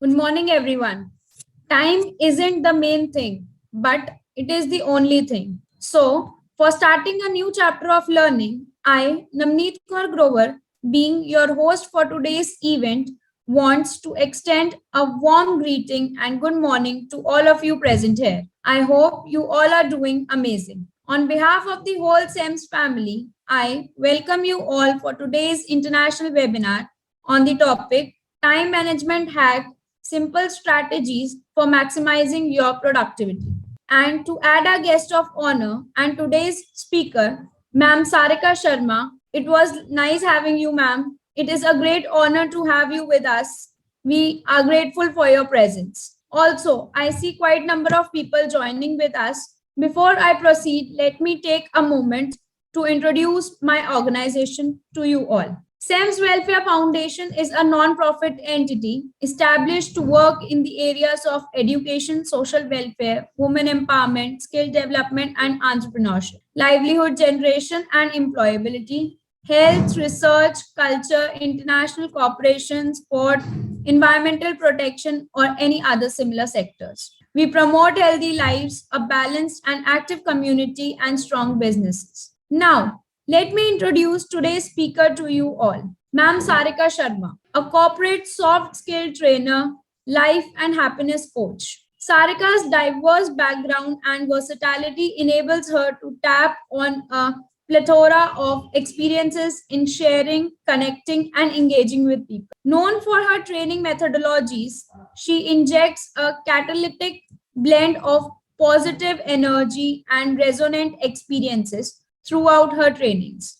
Good morning, everyone. Time isn't the main thing, but it is the only thing. So, for starting a new chapter of learning, I, Namneet Kaur Grover, being your host for today's event, wants to extend a warm greeting and good morning to all of you present here. I hope you all are doing amazing. On behalf of the whole SEMS family, I welcome you all for today's international webinar on the topic Time Management Hack Simple Strategies for Maximizing Your Productivity. And to add our guest of honor and today's speaker, Ma'am Sarika Sharma, it was nice having you, ma'am. It is a great honor to have you with us. We are grateful for your presence. Also, I see quite a number of people joining with us. Before I proceed, let me take a moment to introduce my organization to you all. SEMS Welfare Foundation is a non-profit entity established to work in the areas of education, social welfare, women empowerment, skill development and entrepreneurship, livelihood generation and employability, health, research, culture, international cooperation, sport, environmental protection, or any other similar sectors. We promote healthy lives, a balanced and active community, and strong businesses. Now, let me introduce today's speaker to you all, Ma'am Sarika Sharma, a corporate soft skill trainer, life and happiness coach. Sarika's diverse background and versatility enables her to tap on a plethora of experiences in sharing, connecting, and engaging with people. Known for her training methodologies, she injects a catalytic blend of positive energy and resonant experiences throughout her trainings.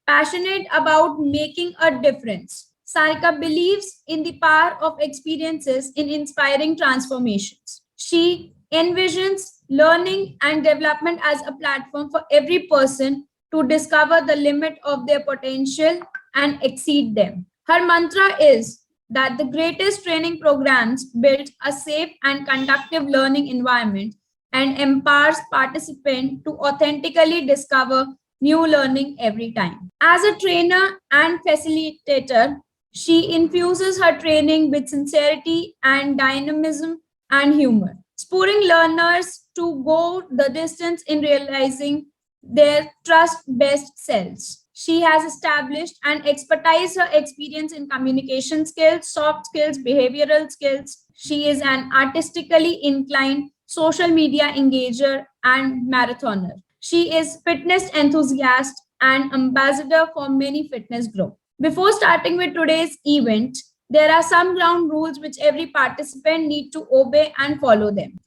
Passionate about making a difference, Sarika believes in the power of experiences in inspiring transformations. She envisions learning and development as a platform for every person to discover the limit of their potential and exceed them. Her mantra is that the greatest training programs build a safe and conductive learning environment and empowers participants to authentically discover new learning every time. As a trainer and facilitator, she infuses her training with sincerity and dynamism and humor, spurring learners to go the distance in realizing their trust best selves. She has established and expertise her experience in communication skills, soft skills, behavioral skills. She is an artistically inclined social media engager and marathoner. She is fitness enthusiast and ambassador for many fitness groups. Before starting with today's event, there are some ground rules which every participant need to obey and follow them.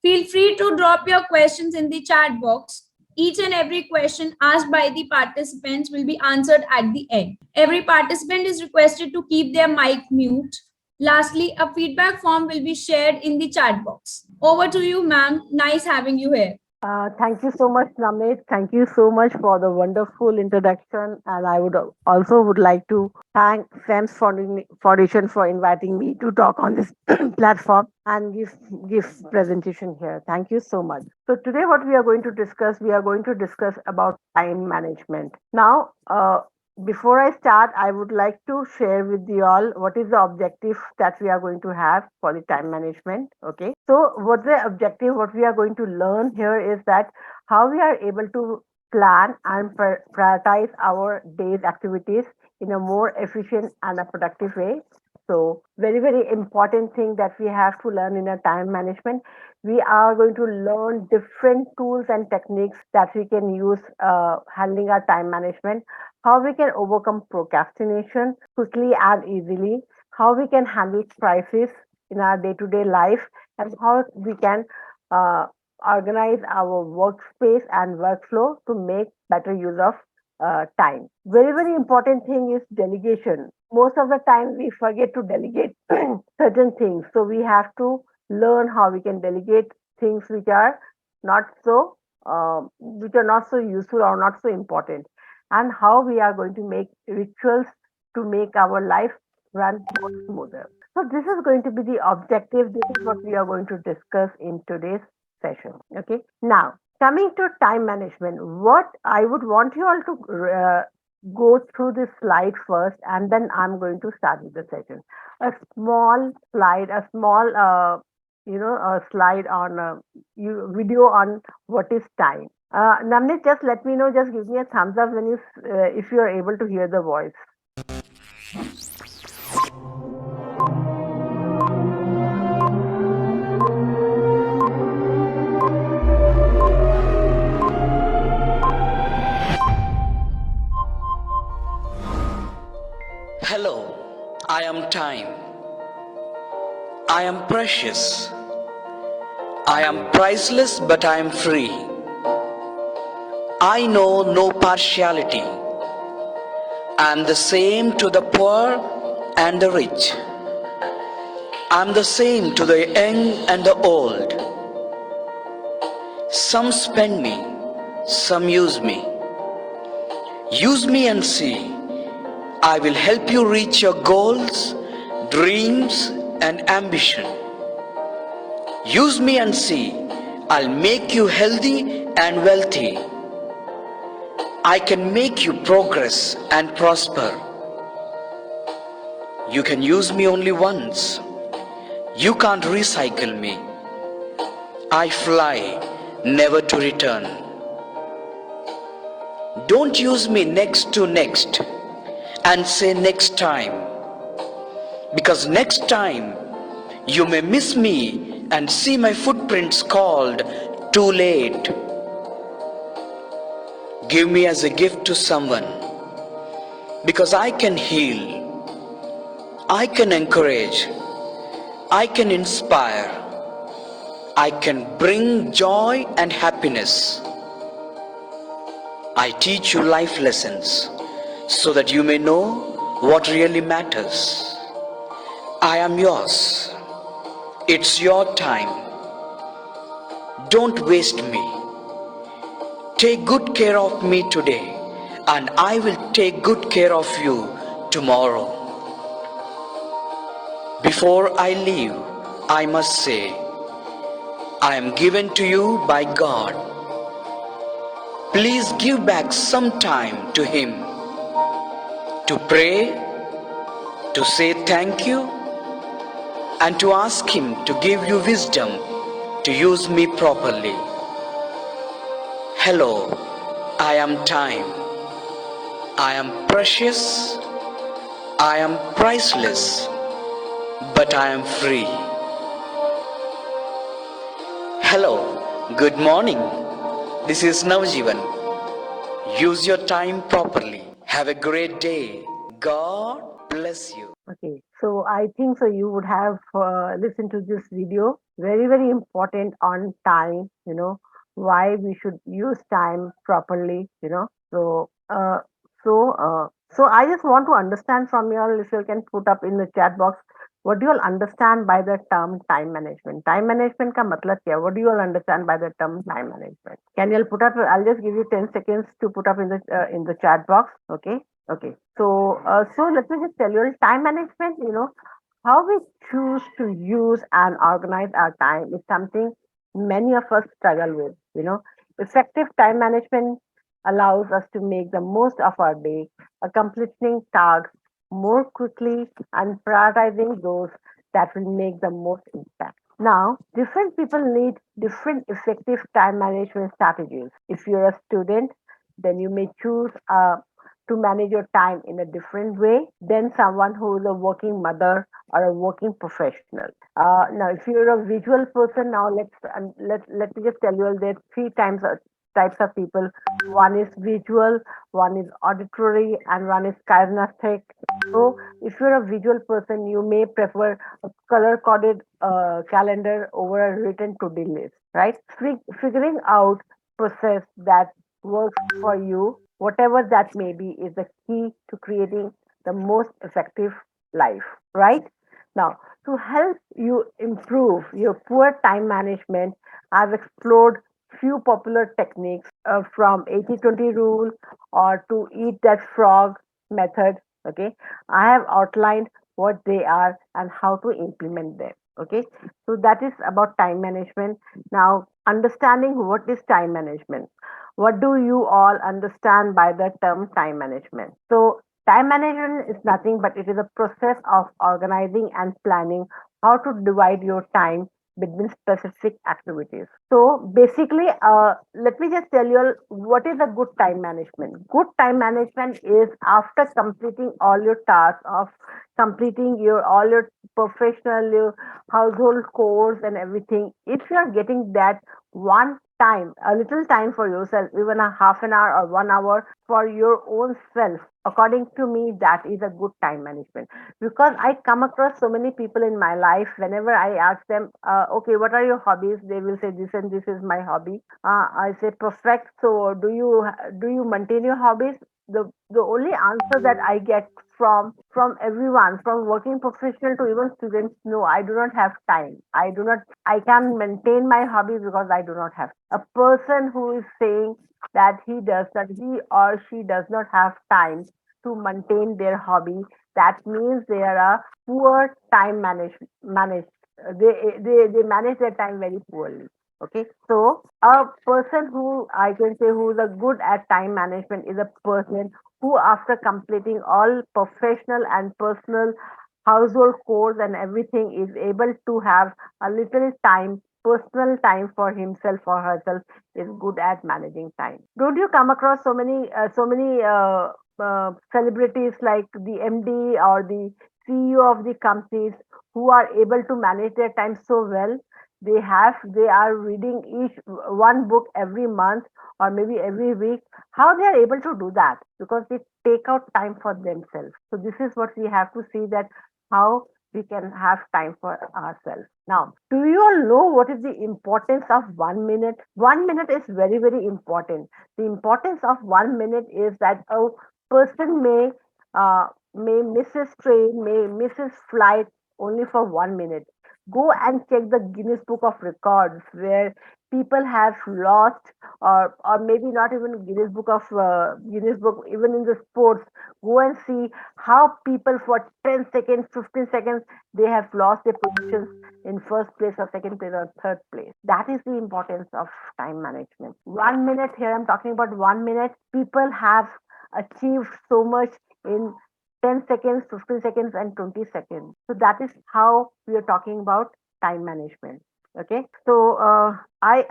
Feel free to drop your questions in the chat box. Each and every question asked by the participants will be answered at the end. Every participant is requested to keep their mic mute. Lastly, a feedback form will be shared in the chat box. Over to you, ma'am. Nice having you here. Thank you so much, Namit. Thank you so much for the wonderful introduction. And I would also would like to thank SEMS Foundation for inviting me to talk on this platform and give presentation here. Thank you so much. So today, what we are going to discuss about time management. Now, before I start, I would like to share with you all what is the objective that we are going to have for the time management. Okay. So, what's the objective? What we are going to learn here is that how we are able to plan and prioritize our day's activities in a more efficient and a productive way. So, very, very important thing that we have to learn in a time management. We are going to learn different tools and techniques that we can use handling our time management, how we can overcome procrastination quickly and easily, how we can handle crisis in our day-to-day life, and how we can uh, organize our workspace and workflow to make better use of time. Very, very important thing is delegation. Most of the time we forget to delegate certain things. So we have to learn how we can delegate things not so which are not so useful or not so important, and how we are going to make rituals to make our life run more smoother. So this is going to be the objective. This is what we are going to discuss in today's session. Okay. Now, coming to time management, what I would want you all to go through this slide first, and then I'm going to start with the session. A small slide, a small, a slide on video on what is time. Namnit, just let me know. Just give me a thumbs up when if you are able to hear the voice. Hello, I am time. I am precious. I am priceless, but I am free. I know no partiality. I am the same to the poor and the rich. I am the same to the young and the old. Some spend me, some use me. Use me and see. I will help you reach your goals, dreams, and ambition. Use me and see. I'll make you healthy and wealthy. I can make you progress and prosper. You can use me only once. You can't recycle me. I fly, never to return. Don't use me next to next and say next time, because next time you may miss me and see my footprints called too late. Give me as a gift to someone, because I can heal, I can encourage, I can inspire, I can bring joy and happiness. I teach you life lessons so that you may know what really matters. I am yours. It's your time. Don't waste me. Take good care of me today, and I will take good care of you tomorrow. Before I leave, I must say, I am given to you by God. Please give back some time to Him to pray, to say thank you, and to ask Him to give you wisdom to use me properly. Hello, I am time. I am precious. I am priceless, but I am free. Hello, good morning. This is Navjivan. Use your time properly. Have a great day. God bless you. Okay, so I think so you would have listened to this video. Very, very important on time, why we should use time properly. So I just want to understand from you all, if you can put up in the chat box, what do you all understand by the term time management? Time management ka matlab kya? What do you all understand by the term time management? Can you all put up? I'll just give you 10 seconds to put up in the chat box. Okay. Okay. So let me just tell you, time management, how we choose to use and organize our time is something many of us struggle with. Effective time management allows us to make the most of our day, accomplishing tasks more quickly and prioritizing those that will make the most impact. Now, different people need different effective time management strategies. If you're a student, then you may choose to manage your time in a different way than someone who is a working mother or a working professional. Now, if you're a visual person, now let me just tell you all there are three types of people. One is visual, one is auditory, and one is kinesthetic. So, if you're a visual person, you may prefer a color-coded calendar over a written to-do list, right? Figuring out process that works for you, whatever that may be, is the key to creating the most effective life, right? Now, to help you improve your poor time management, I've explored few popular techniques from 80-20 rule or to eat that frog method. Okay, I have outlined what they are and how to implement them. Okay, so that is about time management. Now, understanding what is time management. What do you all understand by the term time management? So, time management is nothing but it is a process of organizing and planning how to divide your time between specific activities. So, basically, let me just tell you all what is a good time management. Good time management is after completing all your tasks of completing your all your professional, your household chores and everything. If you are getting that one time, a little time for yourself, even a half an hour or 1 hour for your own self, according to me, that is a good time management. Because I come across so many people in my life, whenever I ask them, okay, what are your hobbies? They will say this and this is my hobby. I say perfect. So do you maintain your hobbies? The only answer that I get from everyone, from working professional to even students, no, I do not have time. I can maintain my hobbies because I do not have. A person who is saying that he or she does not have time to maintain their hobby, that means they are a poor time manage. They manage their time very poorly. Okay, so a person who I can say who is a good at time management is a person who, after completing all professional and personal household chores and everything, is able to have a little time, personal time for himself or herself, is good at managing time. Don't you come across so many celebrities like the MD or the CEO of the companies who are able to manage their time so well? They are reading each one book every month or maybe every week. How they are able to do that? Because they take out time for themselves. So this is what we have to see, that how we can have time for ourselves. Now, do you all know what is the importance of 1 minute? 1 minute is very, very important. The importance of 1 minute is that a person may miss his train, may miss his flight only for 1 minute. Go and check the Guinness Book of Records where people have lost, or maybe not even Guinness Book, even in the sports. Go and see how people for 10 seconds, 15 seconds, they have lost their positions in first place or second place or third place. That is the importance of time management. 1 minute, here I'm talking about 1 minute. People have achieved so much in 10 seconds, 15 seconds, and 20 seconds. So that is how we are talking about time management. Okay. So I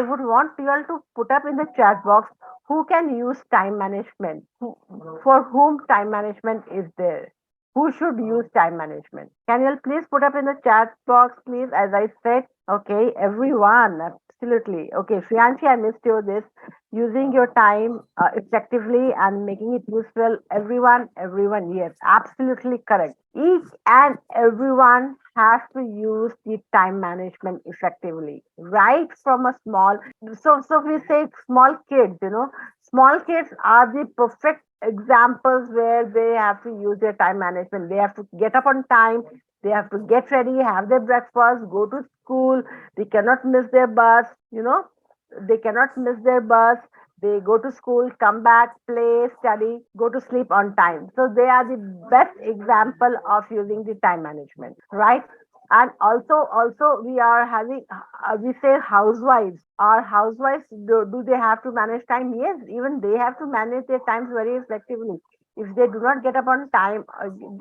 would want you all to put up in the chat box who can use time management, for whom time management is there. Who should use time management? Can you all please put up in the chat box, please? As I said, okay, everyone, absolutely. Okay, Shriyanshi, I missed you this. Using your time effectively and making it useful. Everyone, yes, absolutely correct. Each and everyone has to use the time management effectively, right from a small. So we say small kids, small kids are the perfect examples where they have to use their time management. They have to get up on time. They have to get ready, have their breakfast, go to school. They cannot miss their bus. They cannot miss their bus. They go to school, come back, play, study, go to sleep on time. So they are the best example of using the time management, right? And also we are having, we say housewives. Our housewives, do they have to manage time? Yes, even they have to manage their times very effectively. If they do not get up on time,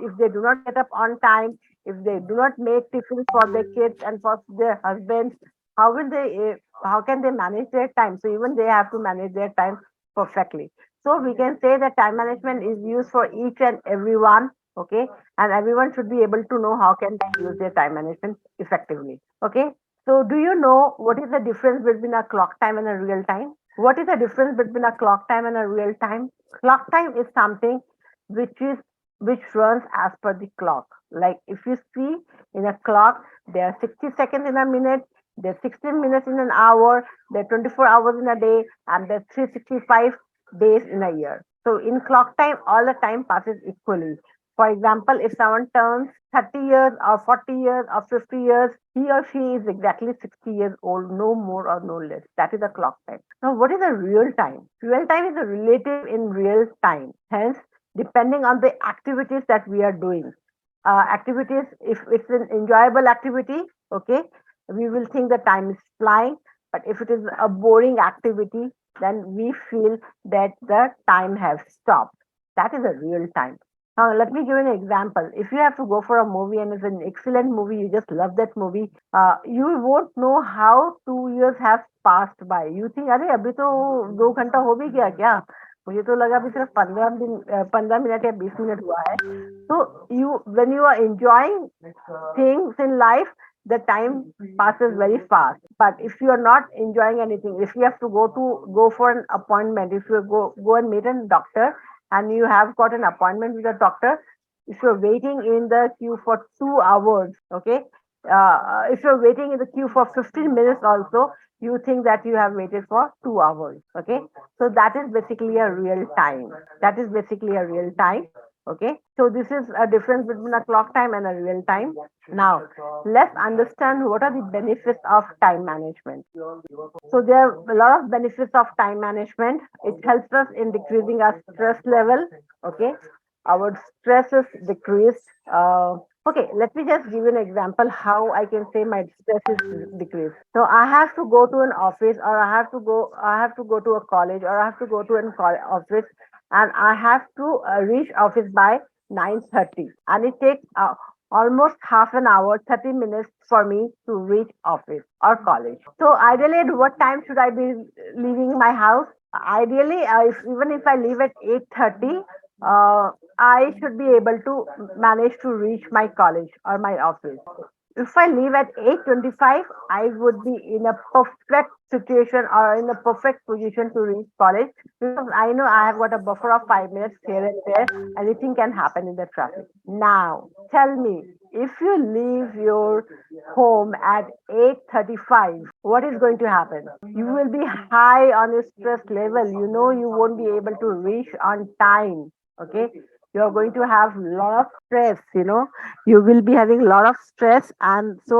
if they do not get up on time, if they do not make tiffins for their kids and for their husbands, how will how can they manage their time? So even they have to manage their time perfectly. So we can say that time management is used for each and everyone. Okay, and everyone should be able to know how can they use their time management effectively. Okay, so do you know what is the difference between a clock time and a real time? What is the difference between a clock time and a real time? Clock time is something which is which runs as per the clock. Like if you see in a clock, there are 60 seconds in a minute, there's 16 minutes in an hour, there are 24 hours in a day, and there's 365 days in a year. So in clock time, all the time passes equally. For example, if someone turns 30 years or 40 years or 50 years, he or she is exactly 60 years old, no more or no less. That is the clock time. Now, what is a real time? Real time is a relative in real time. Hence, depending on the activities that we are doing. Activities, if it's an enjoyable activity, okay, we will think the time is flying. But if it is a boring activity, then we feel that the time has stopped. That is a real time. Now, let me give you an example. If you have to go for a movie and it's an excellent movie, you just love that movie, you won't know how 2 years have passed by. You think, अरे अभी तो 2 घंटा हो भी गया क्या? मुझे तो लगा अभी सिर्फ 15 मिनट या 20 मिनट हुआ है. So you, when you are enjoying things in life, the time passes very fast. But if you are not enjoying anything, if you have to go for an appointment, if you go and meet a doctor, and you have got an appointment with a doctor, if you're waiting in the queue for 2 hours, okay, if you're waiting in the queue for 15 minutes also, you think that you have waited for 2 hours, okay. So that is basically a real time. That is basically a real time. Okay, so this is a difference between a clock time and a real time. Now, let's understand what are the benefits of time management. So there are a lot of benefits of time management. It helps us in decreasing our stress level. Okay, our stress is decreased. Okay, let me just give you an example how I can say my stress is decreased. So I have to go to an office, or I have to go to a college, or I have to go to an office, and I have to reach office by 9:30, and it takes almost half an hour, 30 minutes for me to reach office or college. So ideally, at what time should I be leaving my house? Ideally, even if I leave at 8:30, I should be able to manage to reach my college or my office. If I leave at 8:25, I would be in a perfect situation or in a perfect position to reach college, because I know I have got a buffer of 5 minutes here and there. Anything can happen in the traffic. Now, tell me, if you leave your home at 8:35, what is going to happen? You will be high on your stress level. You know you won't be able to reach on time. Okay, you're going to have a lot of stress. You will be having a lot of stress, and so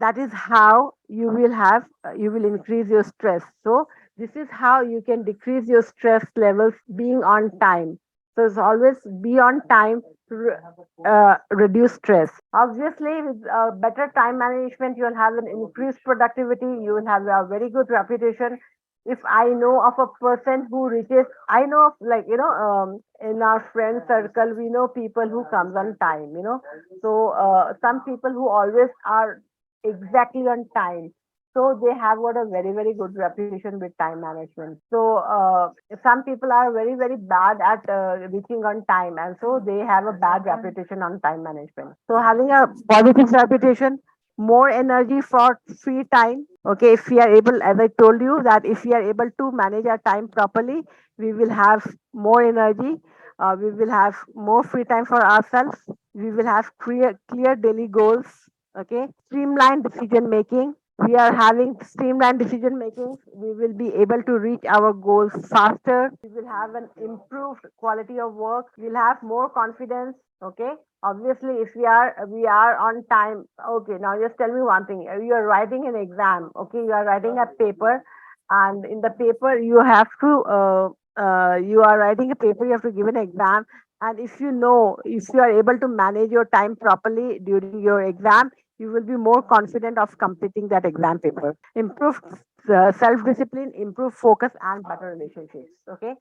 that is how you will increase your stress. So this is how you can decrease your stress levels, being on time. So it's always be on time to reduce stress. Obviously, with better time management, you'll have an increased productivity. You will have a very good reputation. If I know of a person who reaches, I know of, like, in our friend circle, we know people who comes on time. So some people who always are exactly on time. So they have got a very, very good reputation with time management. So some people are very, very bad at reaching on time, and so they have a bad reputation on time management. So having a positive reputation, more energy for free time. Okay, if we are able, as I told you, that if we are able to manage our time properly, we will have more energy. We will have more free time for ourselves. We will have clear daily goals. Okay, streamlined decision making. We are having streamlined decision making. We will be able to reach our goals faster. We will have an improved quality of work. We'll have more confidence. Okay, obviously, if we are on time. Okay, now just tell me one thing. You are writing an exam. Okay, you are writing a paper, and in the paper you are writing a paper. You have to give an exam, and if you are able to manage your time properly during your exam, you will be more confident of completing that exam paper. Improve self discipline, improve focus, and better relationships. Okay,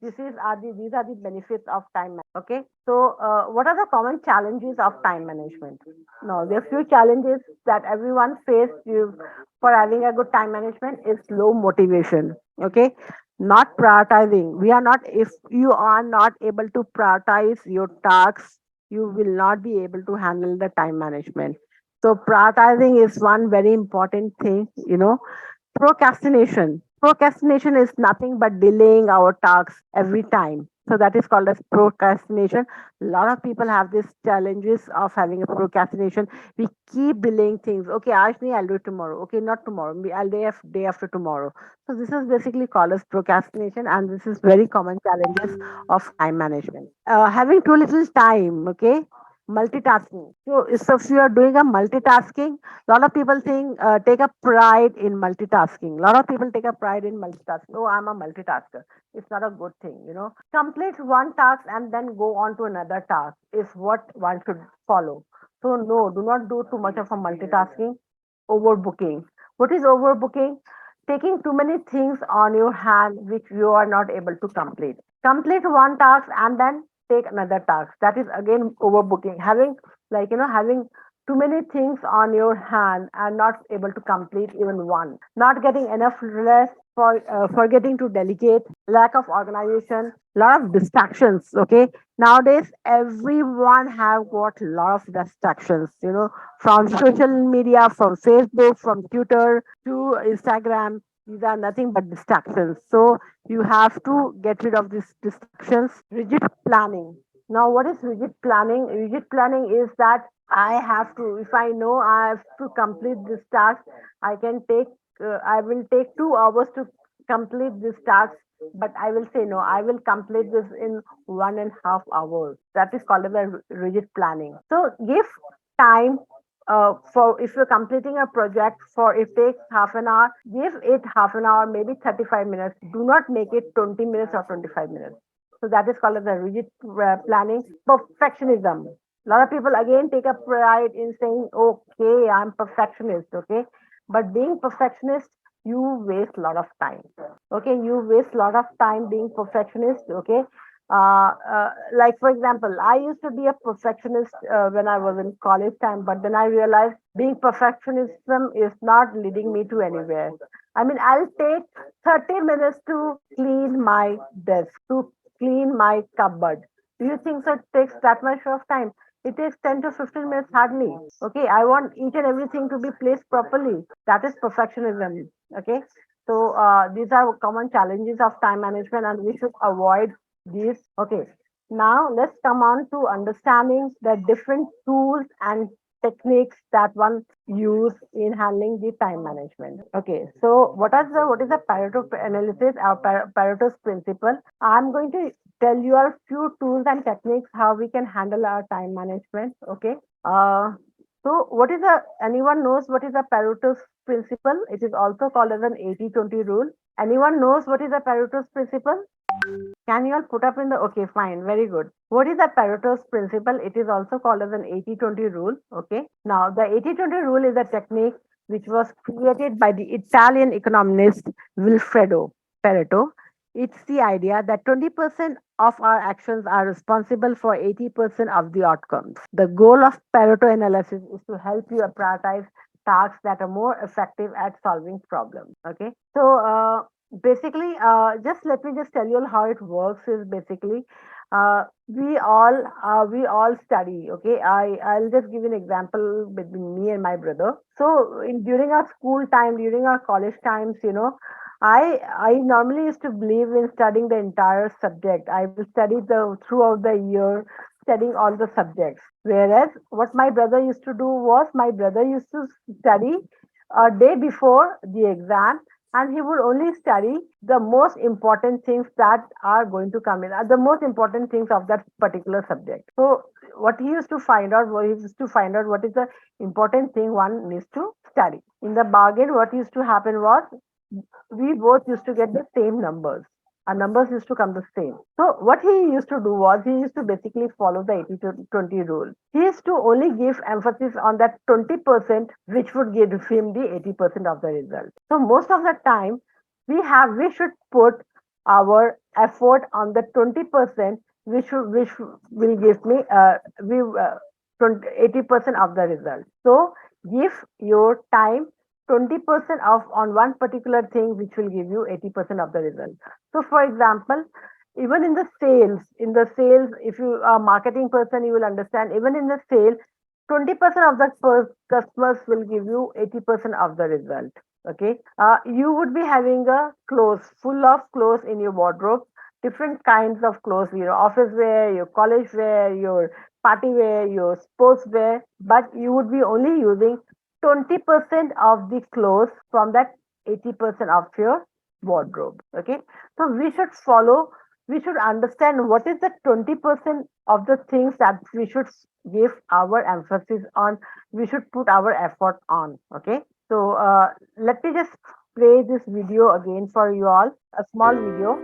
these are the benefits of time. Okay, so what are the common challenges of time management? Now, there are few challenges that everyone for having a good time management is low motivation. Okay, not prioritizing. If you are not able to prioritize your tasks, you will not be able to handle the time management. So prioritizing is one very important thing. Procrastination is nothing but delaying our tasks every time. So that is called as procrastination. A lot of people have these challenges of having a procrastination. We keep delaying things. Okay, actually, I'll do it tomorrow. Okay, not tomorrow. I'll day after tomorrow. So this is basically called as procrastination, and this is very common challenges of time management. Having too little time. Okay, multitasking. So if you are doing a multitasking, a lot of people take a pride in multitasking. A lot of people take a pride in multitasking. Oh, I'm a multitasker. It's not a good thing. Complete one task and then go on to another task is what one should follow. So no, do not do too much of a multitasking, overbooking. What is overbooking? Taking too many things on your hand which you are not able to complete. Complete one task and then take another task. That is again overbooking. Having too many things on your hand and not able to complete even one. Not getting enough rest, for forgetting to delegate, lack of organization, lot of distractions. Okay, nowadays everyone have got lot of distractions. From social media, from Facebook, from Twitter to Instagram. These are nothing but distractions. So you have to get rid of these distractions. Rigid planning. Now, what is rigid planning? Rigid planning is that I have to, if I know I have to complete this task, I will take 2 hours to complete this task, but I will say no, I will complete this in 1.5 hours. That is called as a rigid planning. So give time for if you're completing a project for it takes half an hour, give it half an hour, maybe 35 minutes. Do not make it 20 minutes or 25 minutes. So that is called as a rigid planning. Perfectionism. A lot of people again take a pride in saying, okay, I'm perfectionist, okay? But being perfectionist, you waste a lot of time. Okay, you waste a lot of time being perfectionist, okay? Like for example, I used to be a perfectionist when I was in college time, but then I realized being perfectionism is not leading me to anywhere. I mean, I'll take 30 minutes to clean my desk, to clean my cupboard. Do you think so? It takes that much of time? It takes 10 to 15 minutes hardly. Okay, I want each and everything to be placed properly. That is perfectionism. Okay, so these are common challenges of time management, and we should avoid these. Okay, now let's come on to understanding the different tools and techniques that one use in handling the time management. Okay, so what is the Pareto analysis or Pareto's principle? I'm going to tell you a few tools and techniques how we can handle our time management. Okay. So what is a anyone knows what is a Pareto's principle? It is also called as an 80-20 rule. Anyone knows what is a Pareto's principle? Can you all put up in the okay, fine, very good. What is the Pareto's principle? It is also called as an 80-20 rule. Okay. Now, the 80-20 rule is a technique which was created by the Italian economist Wilfredo Pareto. It's the idea that 20% of our actions are responsible for 80% of the outcomes. The goal of Pareto analysis is to help you prioritize tasks that are more effective at solving problems. Okay. So, basically just let me just tell you all how it works is basically we all study. Okay, I'll just give you an example between me and my brother. So during our school time, during our college times, I normally used to believe in studying the entire subject. I will study the throughout the year, studying all the subjects. Whereas what my brother used to do was my brother used to study a day before the exam, and he would only study the most important things that are going to come in, the most important things of that particular subject. So what he used to find out what is the important thing one needs to study. In the bargain, what used to happen was we both used to get the same numbers. Our numbers used to come the same. So what he used to do was he used to basically follow the 80-20 rule. He used to only give emphasis on that 20% which would give him the 80% of the result. So most of the time we should put our effort on the 20% which will give me we 80% of the result. So give your time 20% of on one particular thing which will give you 80% of the result. So for example, even in the sales, if you are a marketing person, you will understand even in the sale, 20% of the customers will give you 80% of the result. Okay, you would be having a clothes full of clothes in your wardrobe, different kinds of clothes, your office wear, your college wear, your party wear, your sports wear, but you would be only using 20% of the clothes from that 80% of your wardrobe. Okay, so we should understand what is the 20% of the things that we should give our emphasis on, we should put our effort on. Okay, so let me just play this video again for you all, a small video.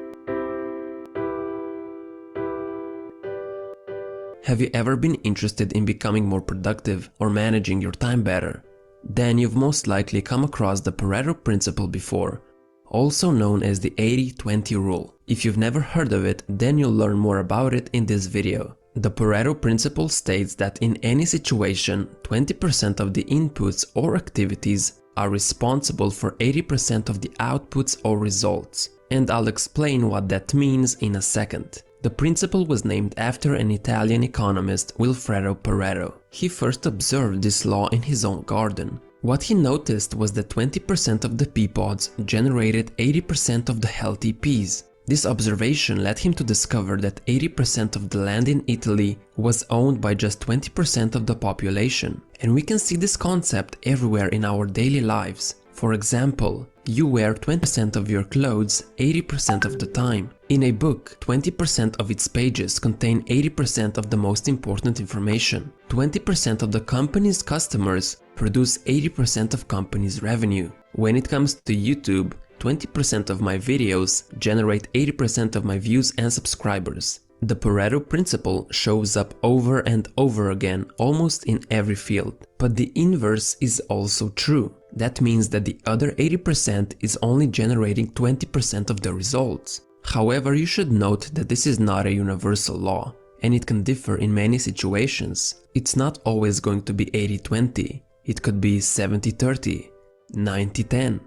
Have you ever been interested in becoming more productive or managing your time better? then you've most likely come across the Pareto principle before, also known as the 80-20 rule. If you've never heard of it, then you'll learn more about it in this video. The Pareto principle states that in any situation, 20% of the inputs or activities are responsible for 80% of the outputs or results. And I'll explain what that means in a second. The principle was named after an Italian economist, Vilfredo Pareto. He first observed this law in his own garden. What he noticed was that 20% of the pea pods generated 80% of the healthy peas. This observation led him to discover that 80% of the land in Italy was owned by just 20% of the population. And we can see this concept everywhere in our daily lives. For example, you wear 20% of your clothes 80% of the time. In a book, 20% of its pages contain 80% of the most important information. 20% of the company's customers produce 80% of company's revenue. When it comes to YouTube, 20% of my videos generate 80% of my views and subscribers. The Pareto principle shows up over and over again almost in every field. But the inverse is also true. That means that the other 80% is only generating 20% of the results. However, you should note that this is not a universal law, and it can differ in many situations. It's not always going to be 80-20. It could be 70-30, 90-10,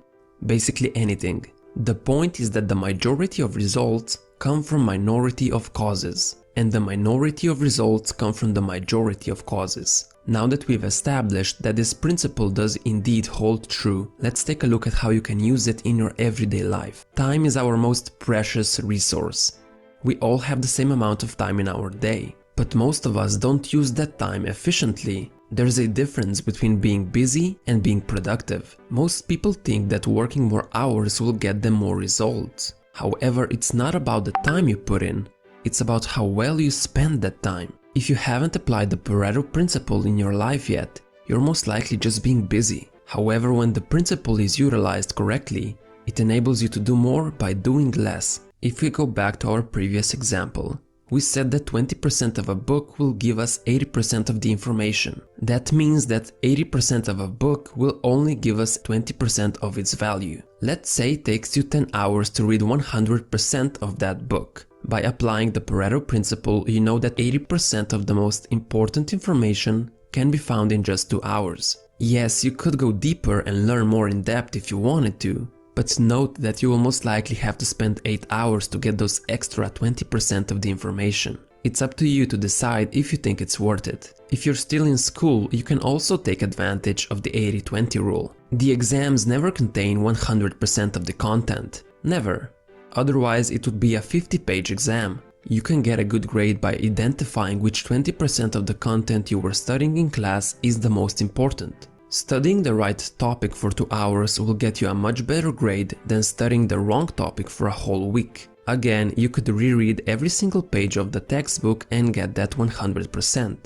basically anything. The point is that the majority of results come from minority of causes, and the minority of results come from the majority of causes. Now that we've established that this principle does indeed hold true, let's take a look at how you can use it in your everyday life. Time is our most precious resource. We all have the same amount of time in our day, but most of us don't use that time efficiently. There's a difference between being busy and being productive. Most people think that working more hours will get them more results. However, it's not about the time you put in, it's about how well you spend that time. If you haven't applied the Pareto principle in your life yet, you're most likely just being busy. However, when the principle is utilized correctly, it enables you to do more by doing less. If we go back to our previous example, we said that 20% of a book will give us 80% of the information. That means that 80% of a book will only give us 20% of its value. Let's say it takes you 10 hours to read 100% of that book. By applying the Pareto principle, you know that 80% of the most important information can be found in just 2 hours. Yes, you could go deeper and learn more in depth if you wanted to, but note that you will most likely have to spend 8 hours to get those extra 20% of the information. It's up to you to decide if you think it's worth it. If you're still in school, you can also take advantage of the 80-20 rule. The exams never contain 100% of the content. Never. Otherwise, it would be a 50-page exam. You can get a good grade by identifying which 20% of the content you were studying in class is the most important. Studying the right topic for 2 hours will get you a much better grade than studying the wrong topic for a whole week. Again, you could reread every single page of the textbook and get that 100%.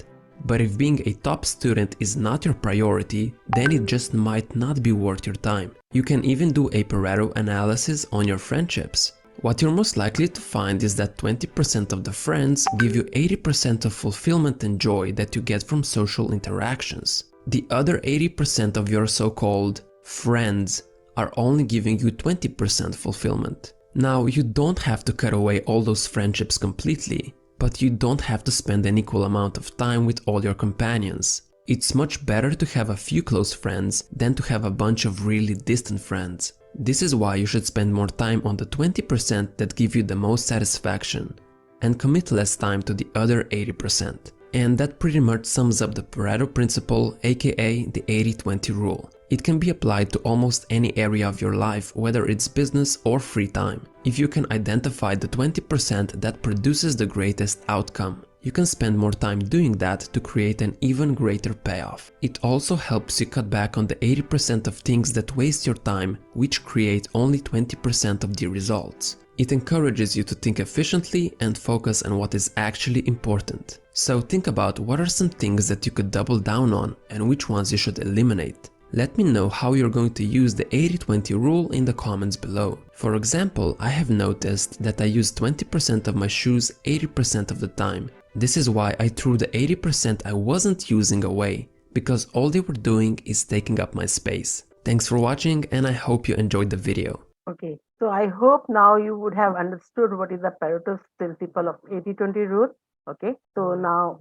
But if being a top student is not your priority, then it just might not be worth your time. You can even do a Pareto analysis on your friendships. What you're most likely to find is that 20% of the friends give you 80% of fulfillment and joy that you get from social interactions. The other 80% of your so-called friends are only giving you 20% fulfillment. Now, you don't have to cut away all those friendships completely, but you don't have to spend an equal amount of time with all your companions. It's much better to have a few close friends than to have a bunch of really distant friends. This is why you should spend more time on the 20% that give you the most satisfaction and commit less time to the other 80%. And that pretty much sums up the Pareto principle, aka the 80-20 rule. It can be applied to almost any area of your life, whether it's business or free time. If you can identify the 20% that produces the greatest outcome, you can spend more time doing that to create an even greater payoff. It also helps you cut back on the 80% of things that waste your time, which create only 20% of the results. It encourages you to think efficiently and focus on what is actually important. So think about what are some things that you could double down on and which ones you should eliminate. Let me know how you're going to use the 80-20 rule in the comments below. For example, I have noticed that I use 20% of my shoes 80% of the time. This is why I threw the 80% I wasn't using away. because all they were doing is taking up my space. Thanks for watching and I hope you enjoyed the video. Okay, so I hope now you would have understood what is the Pareto's principle of 80-20 rule. Okay, so now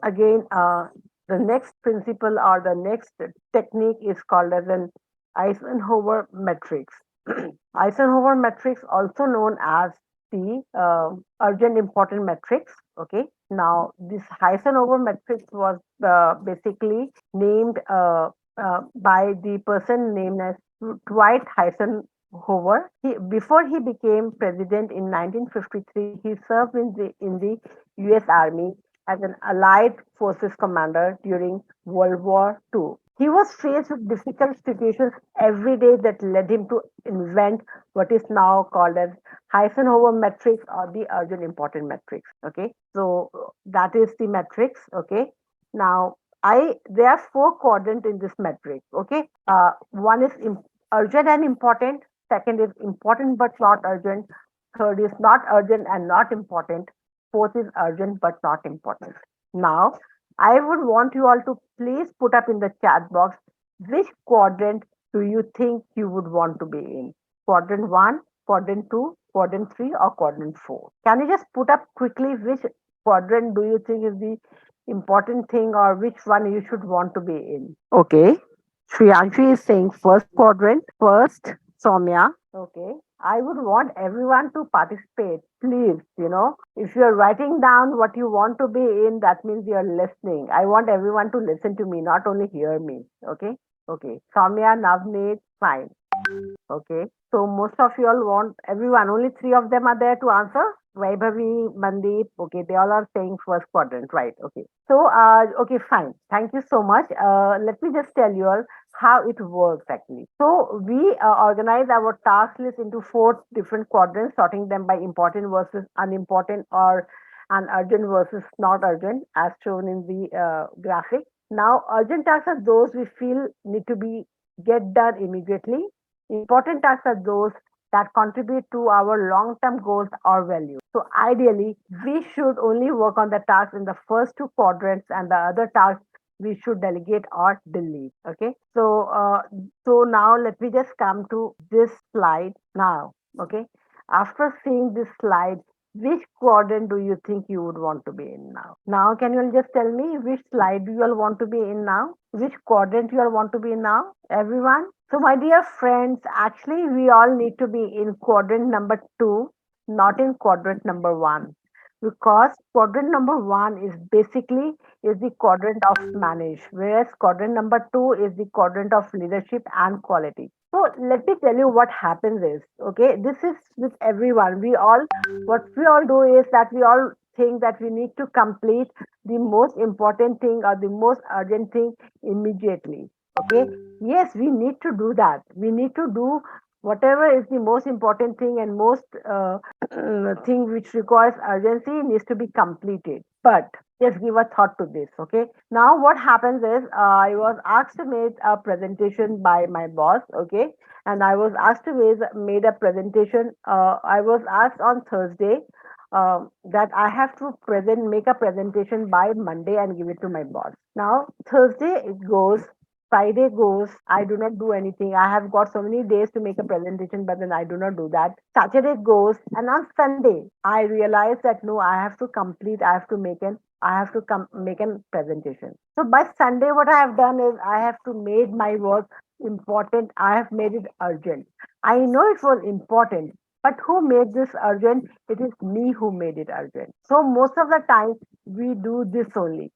again, the next principle or the next technique is called as an Eisenhower matrix. Eisenhower matrix, also known as the urgent important matrix. Okay, now this Eisenhower matrix was basically named by the person named as Dwight Eisenhower. Before he became president in 1953, he served in the U.S. Army as an Allied Forces commander during World War II. He was faced with difficult situations every day that led him to invent what is now called as Eisenhower matrix or the urgent important matrix. Okay, so that is the matrix. Okay, now I there are four quadrants in this matrix. Okay, one is urgent and important. Second is important but not urgent. Third is not urgent and not important. Fourth is urgent but not important. Now, I would want you all to please put up in the chat box which quadrant do you think you would want to be in? Quadrant 1, quadrant 2, quadrant 3, or quadrant 4? Can you just put up quickly which quadrant do you think is the important thing or which one you should want to be in? Okay. Shriyanshi is saying first quadrant, first Soumya. Okay. I would want everyone to participate. Please, if you're writing down what you want to be in, that means you're listening. I want everyone to listen to me, not only hear me. Okay. Okay. Soumya, Navneet, fine. Okay. So most of you all want everyone, only three of them are there to answer. Vaibhavi, Mandeep, okay, they all are saying first quadrant, right? Okay. So, okay, fine. Thank you so much. Let me just tell you all how it works actually. So, we organize our task list into four different quadrants, sorting them by important versus unimportant or and urgent versus not urgent, as shown in the graphic. Now, urgent tasks are those we feel need to be get done immediately. Important tasks are those that contribute to our long-term goals or values. So ideally, we should only work on the tasks in the first two quadrants and the other tasks we should delegate or delete. Okay. So now let me just come to this slide now. Okay. After seeing this slide, which quadrant do you think you would want to be in now? Now, can you all just tell me which slide do you all want to be in now? Which quadrant you all want to be in now? Everyone? So, my dear friends, actually, we all need to be in quadrant number 2, not in quadrant number 1. Because quadrant number 1 is basically is the quadrant of manage, whereas quadrant number 2 is the quadrant of leadership and quality. So let me tell you what happens is, okay, this is with everyone. What we all do is that we all think that we need to complete the most important thing or the most urgent thing immediately. Okay, yes, we need to do that. We need to do whatever is the most important thing and most thing which requires urgency needs to be completed. But just give a thought to this. Okay, now what happens is I was asked to make a presentation by my boss. Okay, and I was asked to made a presentation. I was asked on Thursday that I have to make a presentation by Monday and give it to my boss. Now Thursday it goes, Friday goes, I do not do anything. I have got so many days to make a presentation, but then I do not do that. Saturday goes, and on Sunday, I realize that no, I have to complete, I have to make a presentation. So by Sunday, what I have done is I have to made my work important. I have made it urgent. I know it was important, but who made this urgent? It is me who made it urgent. So most of the time, we do this only.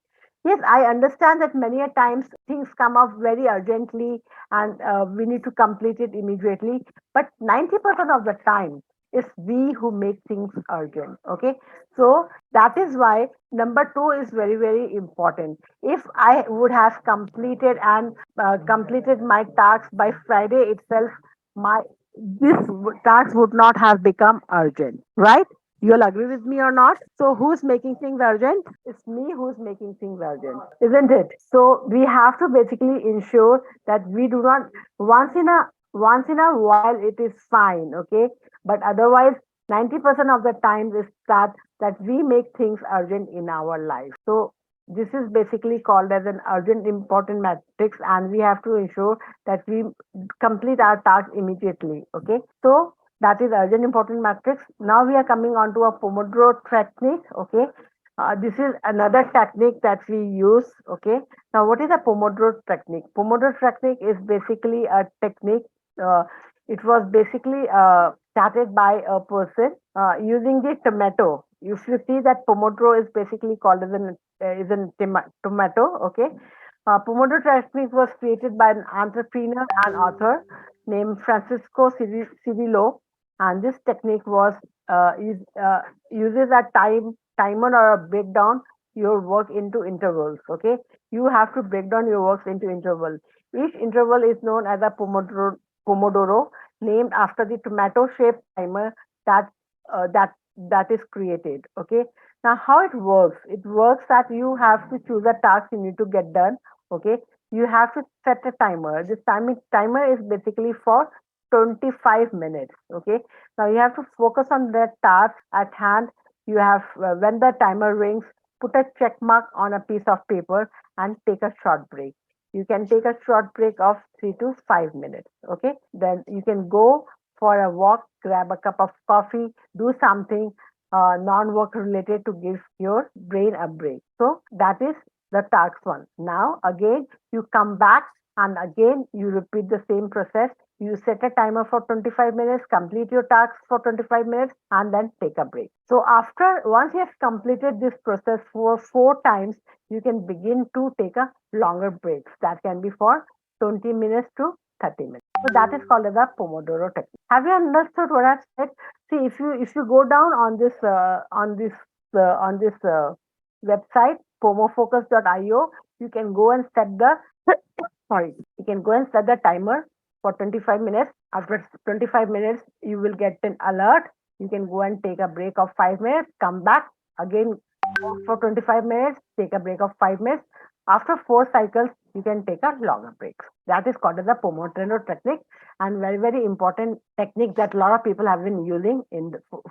Yes, I understand that many a times things come up very urgently and we need to complete it immediately. But 90% of the time, it's we who make things urgent. Okay. So that is why number 2 is very, very important. If I would have completed and completed my task by Friday itself, my this task would not have become urgent, right? You'll agree with me or not? So who's making things urgent? It's me who's making things urgent, isn't it? So we have to basically ensure that we do not once in a while it is fine, okay? But otherwise 90% of the time is that we make things urgent in our life. So This is basically called as an urgent important matrix, and we have to ensure that we complete our task immediately. Okay, so that is urgent important matrix. Now we are coming on to a Pomodoro technique. Okay, this is another technique that we use. Okay, now what is a Pomodoro technique? Pomodoro technique is basically a technique. Uh, it was basically started by a person using the tomato. If you see that Pomodoro is basically called as an tomato. Okay, Pomodoro technique was created by an entrepreneur and author named Francisco Cirillo, and this technique uses a timer or a breakdown your work into intervals. Okay, you have to break down your works into interval. Each interval is known as a Pomodoro, named after the tomato-shaped timer that that is created. Okay, now how it works? It works that you have to choose a task you need to get done. Okay, you have to set a timer. This timer is basically for 25 minutes. Okay, now you have to focus on the task at hand. You have when the timer rings, put a check mark on a piece of paper and take a short break. You can take a short break of 3 to 5 minutes. Okay, then you can go for a walk, grab a cup of coffee, do something non-work related to give your brain a break. So that is the task one. Now again you come back and again you repeat the same process. You set a timer for 25 minutes, complete your task for 25 minutes, and then take a break. So after once you have completed this process for 4 times, you can begin to take a longer breaks. That can be for 20 minutes to 30 minutes. So that is called as a Pomodoro technique. Have you understood what I've said? See, if you go down on this website pomofocus.io, you can go and set the sorry, you can go and set the timer for 25 minutes. After 25 minutes, you will get an alert. You can go and take a break of 5 minutes, come back again for 25 minutes, take a break of 5 minutes. After 4 cycles, you can take a longer break. That is called as the Pomodoro technique, and very very important technique that a lot of people have been using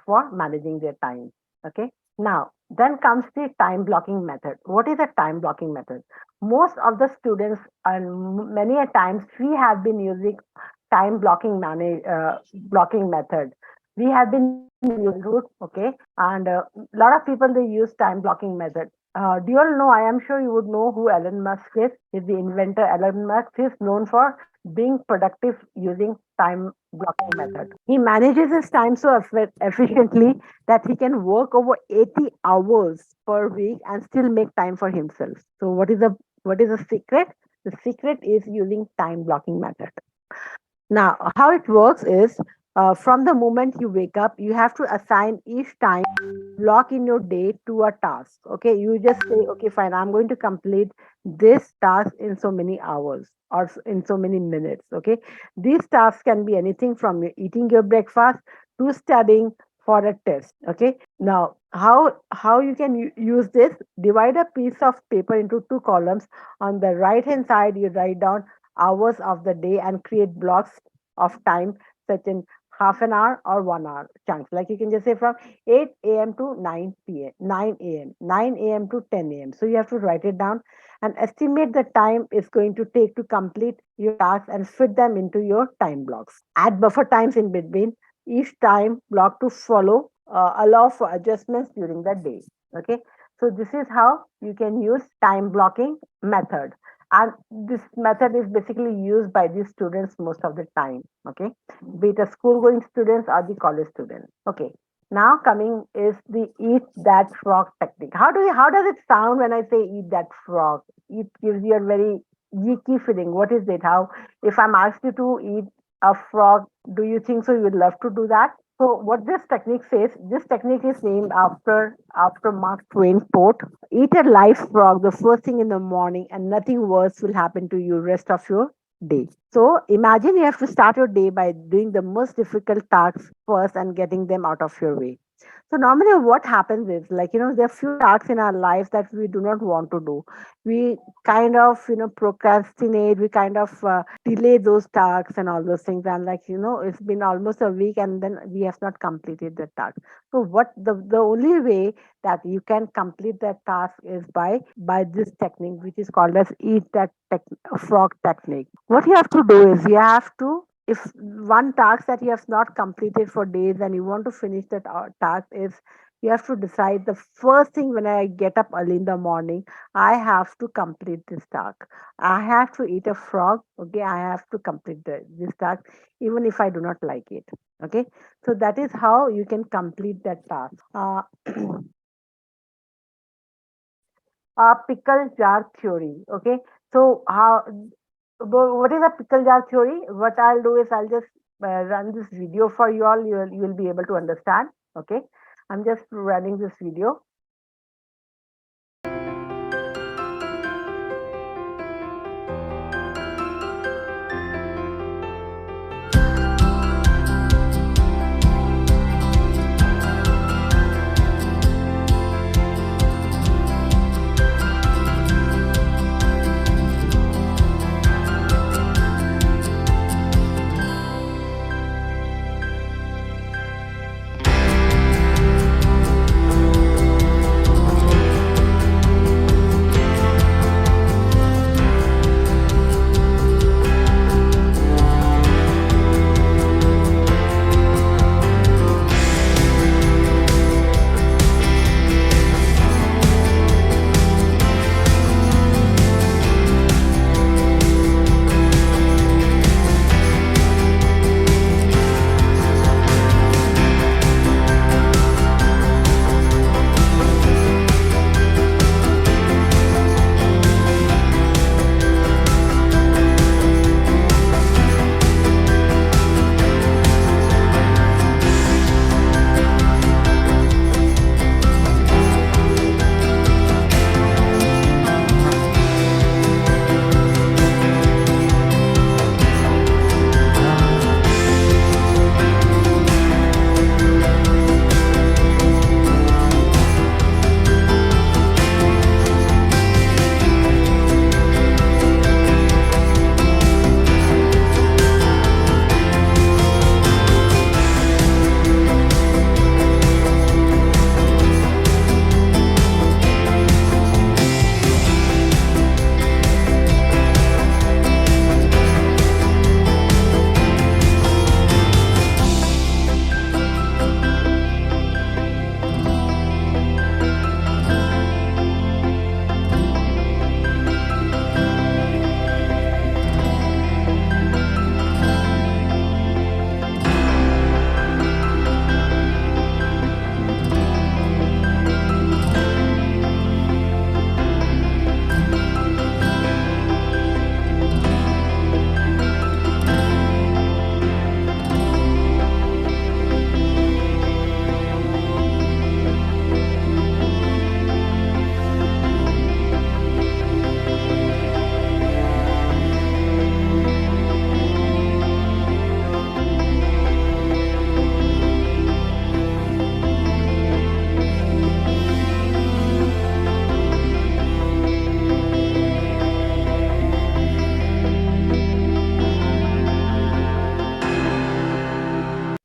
for managing their time. Okay. Now then comes the time blocking method. What is a time blocking method? Most of the students and many a times we have been using time blocking method. We have been using route. Okay, and a lot of people they use time blocking method. Do you all know? I am sure you would know who Elon Musk is. Is the inventor Elon Musk is known for being productive using time blocking method. He manages his time so efficiently that he can work over 80 hours per week and still make time for himself. So what is the secret? The secret is using time blocking method. Now, how it works is from the moment you wake up, you have to assign each time block in your day to a task. Okay, you just say, okay, fine, I'm going to complete this task in so many hours or in so many minutes. Okay, these tasks can be anything from eating your breakfast to studying for a test. Okay, now how you can use this? Divide a piece of paper into two columns. On the right hand side, you write down hours of the day and create blocks of time such in half an hour or 1 hour chunks. Like you can just say from 8 a.m. to 9 p.m., 9 a.m., 9 a.m. to 10 a.m. So you have to write it down and estimate the time it's going to take to complete your tasks and fit them into your time blocks. Add buffer times in between each time block to follow, allow for adjustments during the day. Okay. So this is how you can use time blocking method, and this method is basically used by the students most of the time. Okay, be it a school going students or the college students. Okay, now coming is the eat that frog technique. How does it sound when I say eat that frog? It gives you a very geeky feeling. What is it? How, if I'm asked you to eat a frog, do you think so you would love to do that? So what this technique says, this technique is named after Mark Twain quote: "Eat a live frog the first thing in the morning, and nothing worse will happen to you rest of your day." So imagine you have to start your day by doing the most difficult tasks first and getting them out of your way. So normally what happens is, like, there are few tasks in our lives that we do not want to do. We kind of, procrastinate, we kind of delay those tasks and all those things. And, like, it's been almost a week and then we have not completed the task. So what the only way that you can complete that task is by this technique, which is called as eat that frog technique. What you have to do is you have to, if one task that you have not completed for days and you want to finish that task, is you have to decide the first thing when I get up early in the morning, I have to complete this task. I have to eat a frog. Okay, I have to complete this task, even if I do not like it. Okay, so that is how you can complete that task. Pickle jar theory. Okay, so what is a pickle jar theory? What I'll do is I'll just run this video for you all. You will be able to understand. Okay, I'm just running this video.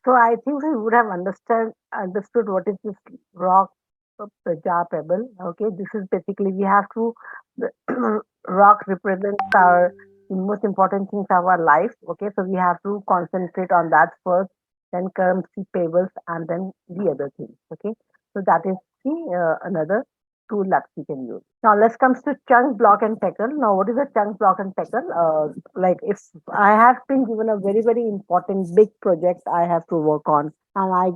So I think we would have understood what is this rock jar pebble. Okay, this is basically we have to the rock represents our most important things of our life. Okay, so we have to concentrate on that first, then comes the pebbles, and then the other things. Okay, so that is the another tool that we can use. Now let's comes to chunk, block, and tackle. Now, what is a chunk, block, and tackle? Like if I have been given a very important big project I have to work on, and I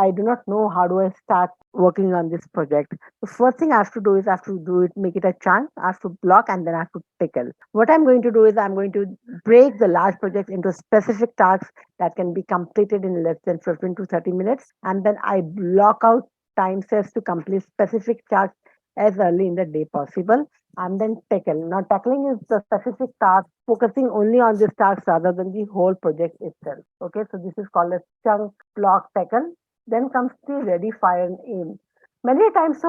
do not know how do I start working on this project. The first thing I have to do is I have to do it, make it a chunk. I have to block, and then I have to tackle. What I'm going to do is I'm going to break the large project into specific tasks that can be completed in less than 15 to 30 minutes, and then I block out time sets to complete specific tasks as early in the day possible, and then tackle. Now, tackling is the specific task, focusing only on this task rather than the whole project itself. Okay, so this is called a chunk, block, tackle. Then comes the ready, fire, and aim. Many times,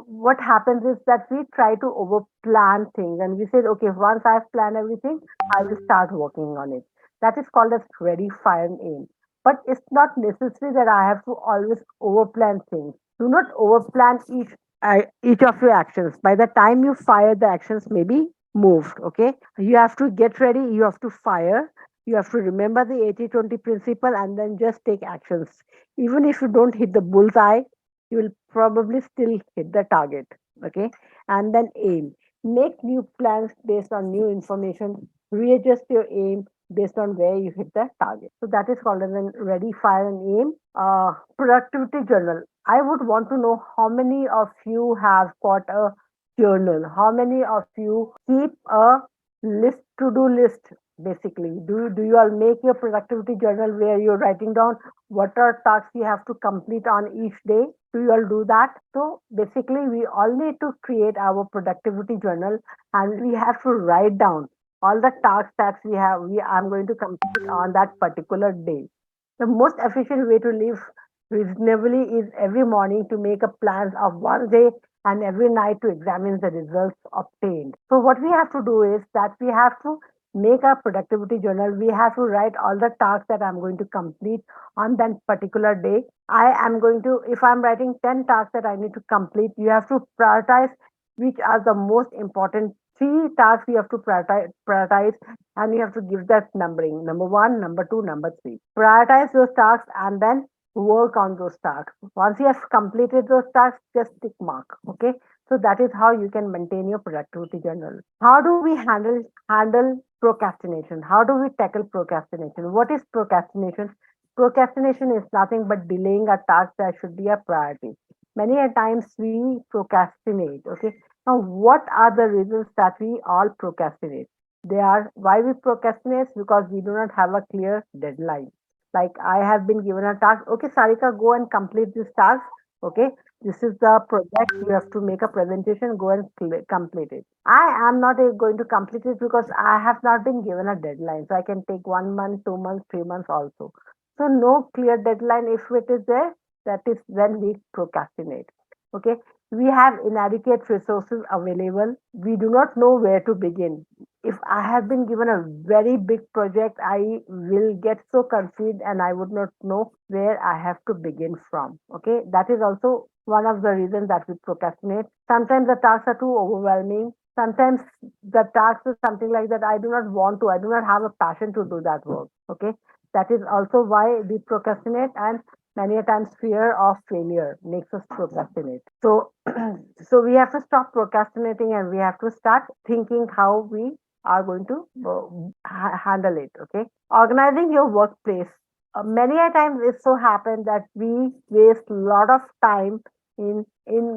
what happens is that we try to over plan things and we say, okay, once I've planned everything, I will start working on it. That is called as ready, fire, and aim. But it's not necessary that I have to always over plan things. Do not over plan each of your actions. By the time you fire, the actions may be moved. Okay, you have to get ready, you have to fire, you have to remember the 80-20 principle, and then just take actions. Even if you don't hit the bullseye, you will probably still hit the target. Okay, and then aim. Make new plans based on new information. Readjust your aim based on where you hit the target. So that is called as an ready, fire, and aim. Productivity journal. I would want to know how many of you have got a journal. How many of you keep a list, to do list? Basically, do you all make your productivity journal where you're writing down what are tasks you have to complete on each day? Do you all do that? So basically, we all need to create our productivity journal, and we have to write down all the tasks that we I'm going to complete on that particular day. The most efficient way to live reasonably is every morning to make a plan of one day and every night to examine the results obtained. So what we have to do is that we have to make a productivity journal. We have to write all the tasks that I'm going to complete on that particular day. I am going to, if I'm writing 10 tasks that I need to complete, you have to prioritize which are the most important. Three tasks you have to prioritize, and you have to give that numbering: number one, number two, number three. Prioritize those tasks and then work on those tasks. Once you have completed those tasks, just tick mark. Okay. So that is how you can maintain your productivity journal. How do we handle procrastination? How do we tackle procrastination? What is procrastination? Procrastination is nothing but delaying a task that should be a priority. Many a times we procrastinate. Okay. Now, what are the reasons that we all procrastinate? They are why we procrastinate because we do not have a clear deadline. Like I have been given a task. Okay, Sarika, go and complete this task. Okay, this is the project. You have to make a presentation. Go and complete it. I am not going to complete it because I have not been given a deadline. So I can take 1 month, 2 months, 3 months also. So no clear deadline. If it is there, that is when we procrastinate. Okay, we have inadequate resources available. We do not know where to begin. If I have been given a very big project, I will get so confused and I would not know where I have to begin from. Okay, that is also one of the reasons that we procrastinate. Sometimes the tasks are too overwhelming. Sometimes the task is something like that I do not want to, I do not have a passion to do that work. Okay, that is also why we procrastinate, and many a times fear of failure makes us procrastinate. So, so we have to stop procrastinating and we have to start thinking how we are going to handle it. Okay, organizing your workplace. Many a times it so happens that we waste a lot of time in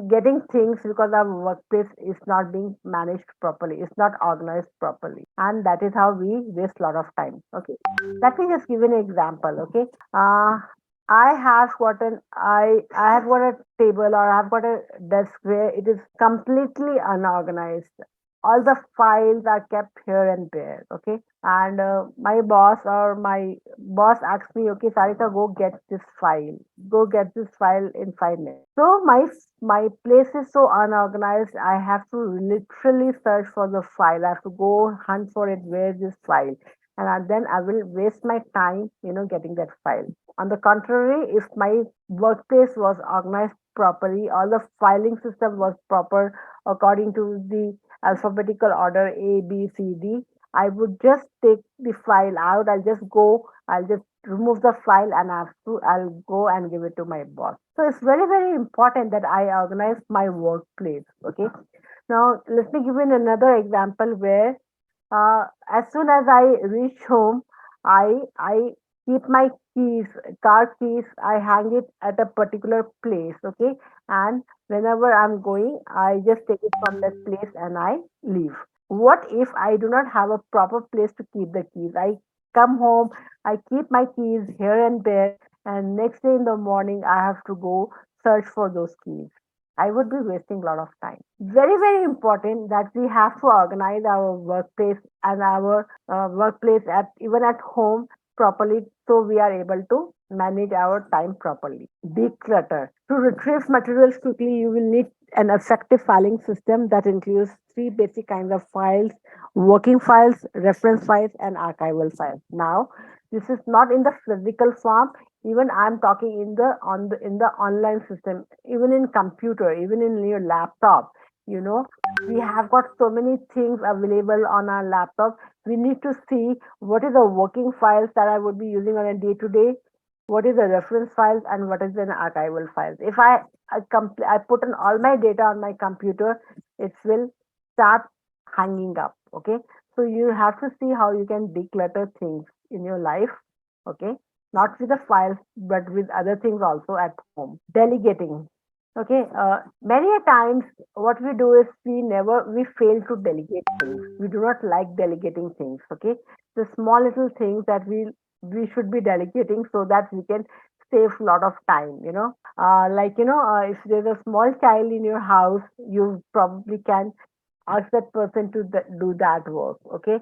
getting things because our workplace is not being managed properly, it's not organized properly, and that is how we waste a lot of time. Okay, let me just give an example. Okay, I have got a table, or I've got a desk where it is completely unorganized. All the files are kept here and there. Okay, and my boss asks me, okay, Sarita, go get this file. Go get this file in 5 minutes. So my place is so unorganized. I have to literally search for the file. I have to go hunt for it. Where is this file? And then I will waste my time, getting that file. On the contrary, if my workplace was organized properly, all the filing system was proper according to the alphabetical order A, B, C, D, I would just take the file out. I'll just remove the file and I'll go and give it to my boss. So it's very, very important that I organize my workplace. Okay. Now, let me give you another example where as soon as I reach home, I keep my keys, car keys. I hang it at a particular place. Okay, and whenever I'm going, I just take it from that place and I leave. What if I do not have a proper place to keep the keys? I come home, I keep my keys here and there, and next day in the morning I have to go search for those keys. I would be wasting a lot of time. Very, very important that we have to organize our workplace and our workplace at even at home properly, so we are able to manage our time properly. Declutter. To retrieve materials quickly, you will need an effective filing system that includes three basic kinds of files: working files, reference files, and archival files. Now, this is not in the physical form. Even I'm talking in the online system, even in computer, even in your laptop. You know, we have got so many things available on our laptop. We need to see what is the working files that I would be using on a day to day, what is the reference files, and what is an archival files. If I put in all my data on my computer, it will start hanging up. Okay, so you have to see how you can declutter things in your life. Okay, not with the files but with other things also at home. Delegating. Okay, many a times what we do is we fail to delegate things. We do not like delegating things. Okay, the small little things that we should be delegating so that we can save a lot of time. If there's a small child in your house, you probably can ask that person to do that work. Okay,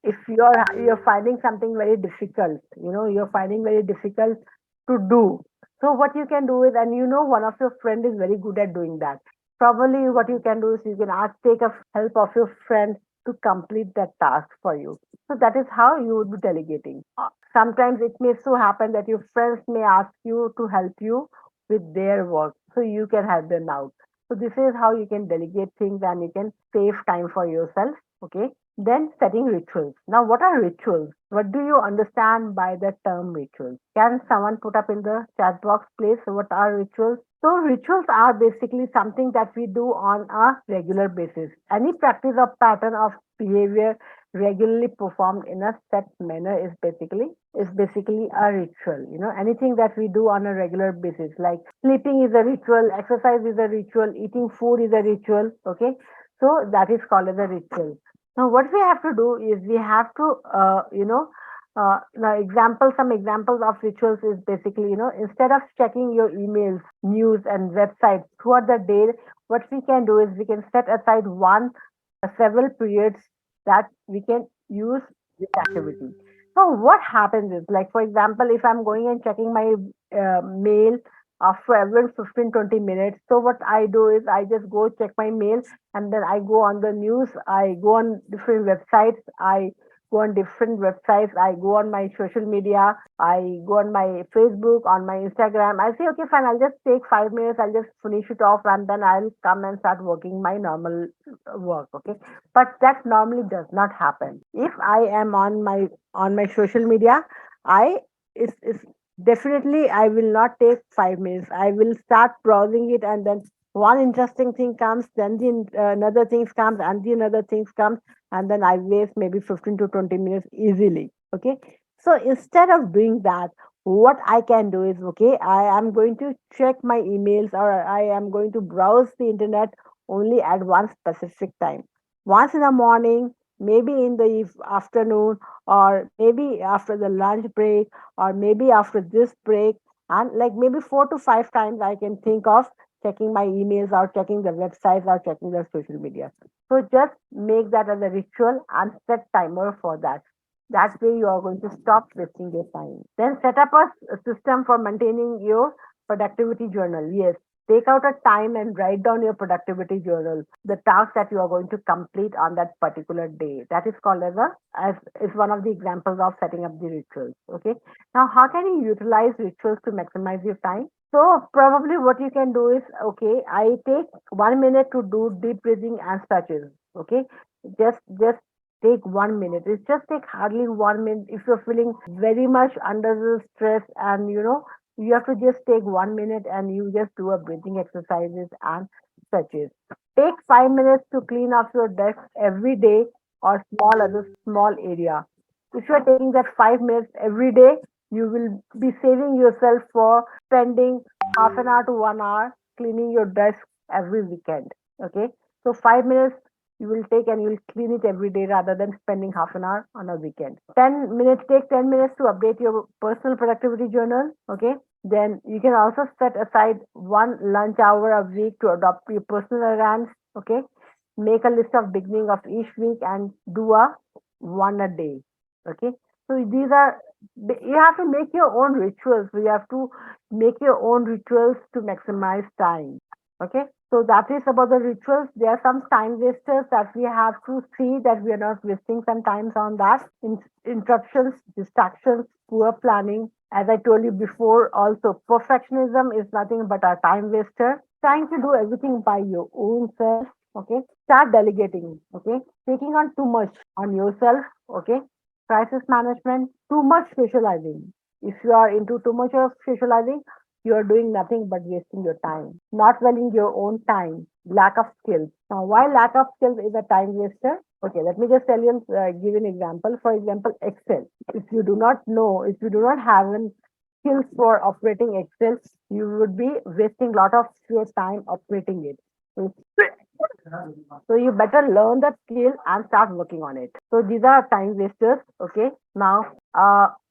if you're finding something very difficult, you're finding very difficult to do, so what you can do is, and one of your friend is very good at doing that, probably what you can do is you can take a help of your friend to complete that task for you. So that is how you would be delegating. Sometimes it may so happen that your friends may ask you to help you with their work, so you can help them out. So this is how you can delegate things and you can save time for yourself. Okay. Then setting rituals. Now, what are rituals? What do you understand by the term rituals? Can someone put up in the chat box, please? What are rituals? So, rituals are basically something that we do on a regular basis. Any practice or pattern of behavior regularly performed in a set manner is basically a ritual. Anything that we do on a regular basis, like sleeping is a ritual, exercise is a ritual, eating food is a ritual. Okay, so that is called as a ritual. Now, what we have to do is we have to, some examples of rituals is basically, instead of checking your emails, news, and websites throughout the day, what we can do is we can set aside several periods that we can use this activity. So, what happens is, like, for example, if I'm going and checking my mail after every 15-20 minutes, so what I do is I just go check my mail, and then I go on the news, I go on different websites, I go on my social media, I go on my Facebook, on my Instagram. I say, okay, fine, I'll just take 5 minutes, I'll just finish it off, and then I'll come and start working my normal work. Okay, but that normally does not happen. If I am on my social media, I is definitely I will not take 5 minutes. I will start browsing it, and then one interesting thing comes, then another things comes, and the another things comes, and then I waste maybe 15 to 20 minutes easily. Okay. So instead of doing that, what I can do is, okay, I am going to check my emails, or I am going to browse the internet only at one specific time. Once in the morning, maybe in the afternoon, or maybe after the lunch break, or maybe after this break, and like maybe 4 to 5 times I can think of checking my emails or checking the websites or checking the social media. So just make that as a ritual and set timer for that. That way you are going to stop wasting your time. Then set up a system for maintaining your productivity journal. Yes, take out a time and write down your productivity journal, the task that you are going to complete on that particular day. That is called as is one of the examples of setting up the rituals. Okay. Now, how can you utilize rituals to maximize your time? So probably what you can do is, okay, I take 1 minute to do deep breathing and stretches. Okay, just take 1 minute. It just take hardly 1 minute. If you're feeling very much under the stress, and you have to just take 1 minute and you just do a breathing exercises and stretches. Take 5 minutes to clean up your desk every day, or small area. If you're taking that 5 minutes every day, you will be saving yourself for spending half an hour to 1 hour cleaning your desk every weekend. Okay, so 5 minutes you will take and you will clean it every day rather than spending half an hour on a weekend. 10 minutes, take 10 minutes to update your personal productivity journal. Okay, then you can also set aside one lunch hour a week to adopt your personal errands. Okay, make a list of beginning of each week and do a one a day. Okay, so you have to make your own rituals. You have to make your own rituals to maximize time. Okay, so that is about the rituals. There are some time wasters that we have to see that we are not wasting some times on that. Interruptions, distractions, poor planning. As I told you before, also perfectionism is nothing but a time waster. Trying to do everything by your own self. Okay, start delegating. Okay, taking on too much on yourself. Okay, crisis management, too much socializing. If you are into too much of socializing, you are doing nothing but wasting your time, not valuing your own time, lack of skills. Now, why lack of skills is a time waster? Okay, let me just tell you, give you an example. For example, Excel. If you do not know, if you do not have an skills for operating Excel, you would be wasting a lot of your time operating it. So so you better learn that skill and start working on it. So these are time wasters. Okay. Now,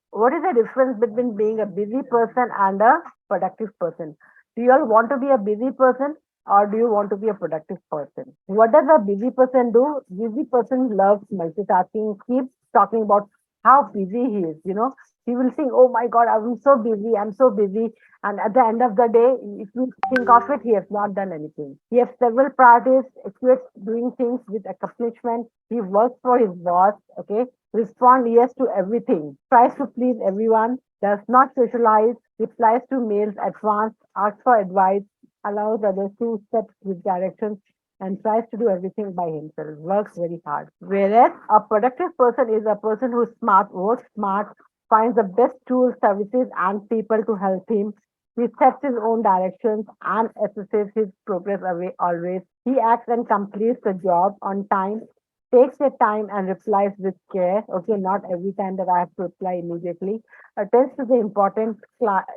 what is the difference between being a busy person and a productive person? Do you all want to be a busy person or do you want to be a productive person? What does a busy person do? Busy person loves multitasking, keeps talking about how busy he is. He will think, oh my God, I'm so busy, I'm so busy. And at the end of the day, if you think of it, he has not done anything. He has several priorities, quits doing things with accomplishment. He works for his boss, okay? Respond yes to everything, tries to please everyone, does not socialize, replies to mails advance, asks for advice, allows others to set his directions, and tries to do everything by himself, works very hard. Whereas a productive person is a person who's smart, works smart, finds the best tools, services, and people to help him. He sets his own directions and assesses his progress away always. He acts and completes the job on time, takes the time and replies with care. Okay, not every time that I have to reply immediately. Attends to the important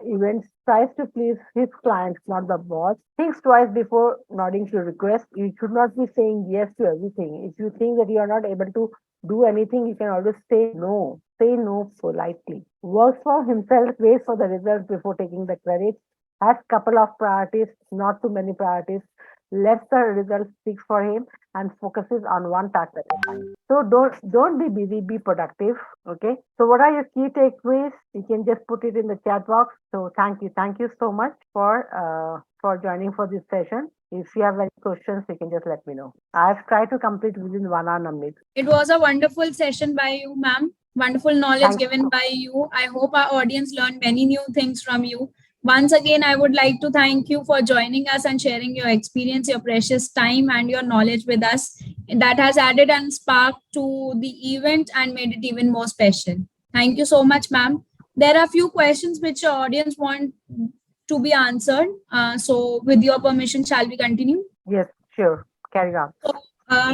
events, tries to please his clients, not the boss. Thinks twice before nodding to request. You should not be saying yes to everything. If you think that you are not able to do anything, you can always say no. Say no politely. Works for himself, waits for the results before taking the credit. Has couple of priorities, not too many priorities. Lets the results speak for him and focuses on one task at a time. So don't be busy, be productive. Okay. So what are your key takeaways? You can just put it in the chat box. So thank you so much for joining for this session. If you have any questions, you can just let me know. I've tried to complete within 1 hour, Namit. It was a wonderful session by you, ma'am. Wonderful knowledge Thank given you. by you. I hope our audience learned many new things from you. Once again, I would like to thank you for joining us and sharing your experience, your precious time, and your knowledge with us. That has added and sparked to the event and made it even more special. Thank you so much, ma'am. There are a few questions which your audience want to be answered. So, with your permission, shall we continue? Yes, sure. Carry on. So,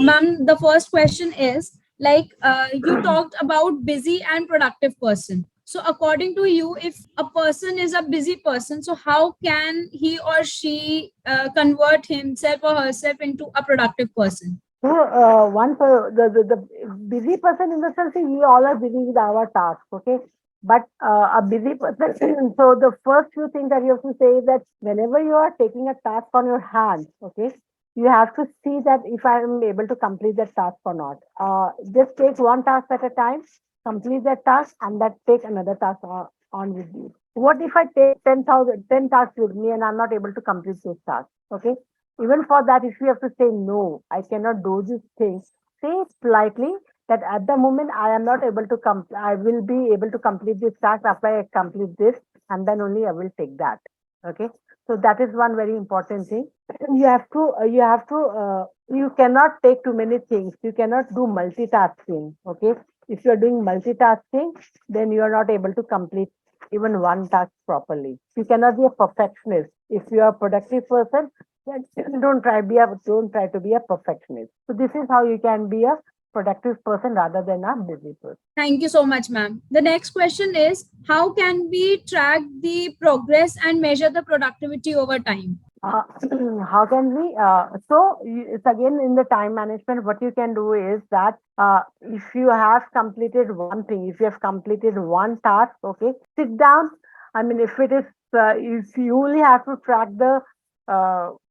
ma'am, the first question is like you talked about busy and productive person. So, according to you, if a person is a busy person, so how can he or she convert himself or herself into a productive person? So, one for the busy person in the sense, see, we all are busy with our tasks, okay? But a busy person, so the first few things that you have to say is that whenever you are taking a task on your hand, okay, you have to see that if I am able to complete that task or not. Just take one task at a time, complete that task, and that take another task on with you. What if I take 10 tasks with me and I'm not able to complete those tasks? Okay, even for that, if you have to say no, I cannot do this thing, say politely that at the moment I am not able to I will be able to complete this task after I complete this, and then only I will take that. Okay, so that is one very important thing. You cannot take too many things. You cannot do multitasking. Okay, if you are doing multitasking, then you are not able to complete even one task properly. You cannot be a perfectionist. If you are a productive person, then don't try to be a perfectionist. So this is how you can be a productive person rather than a busy person. Thank you so much, ma'am. The next question is how can we track the progress and measure the productivity over time? Uh, how can we? It's again in the time management. What you can do is that if you have completed one thing, if you have completed one task, okay, sit down. I mean, if you only have to track the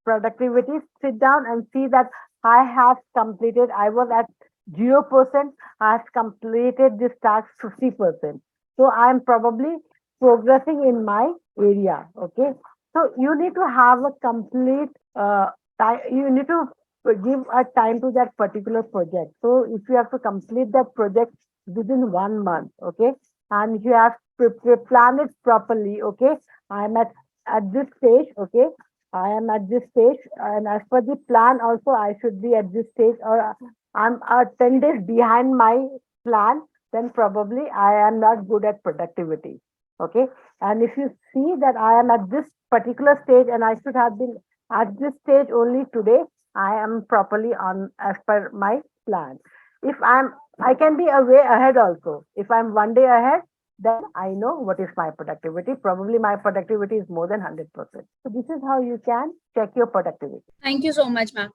productivity, sit down and see that I have completed. I was at 0%. I have completed this task 50%. So I'm probably progressing in my area. Okay. So you need to have a complete time. You need to give a time to that particular project. So if you have to complete that project within 1 month, okay, and you have to plan it properly, okay. I'm at this stage, okay. I am at this stage, and as per the plan, also I should be at this stage, or I'm 10 days behind my plan, then probably I am not good at productivity. Okay. And if you see that I am at this particular stage and I should have been at this stage only today, I am properly on as per my plan. If I can be a way ahead also. If I'm 1 day ahead, then I know what is my productivity. Probably my productivity is more than 100%. So this is how you can check your productivity. Thank you so much, ma'am.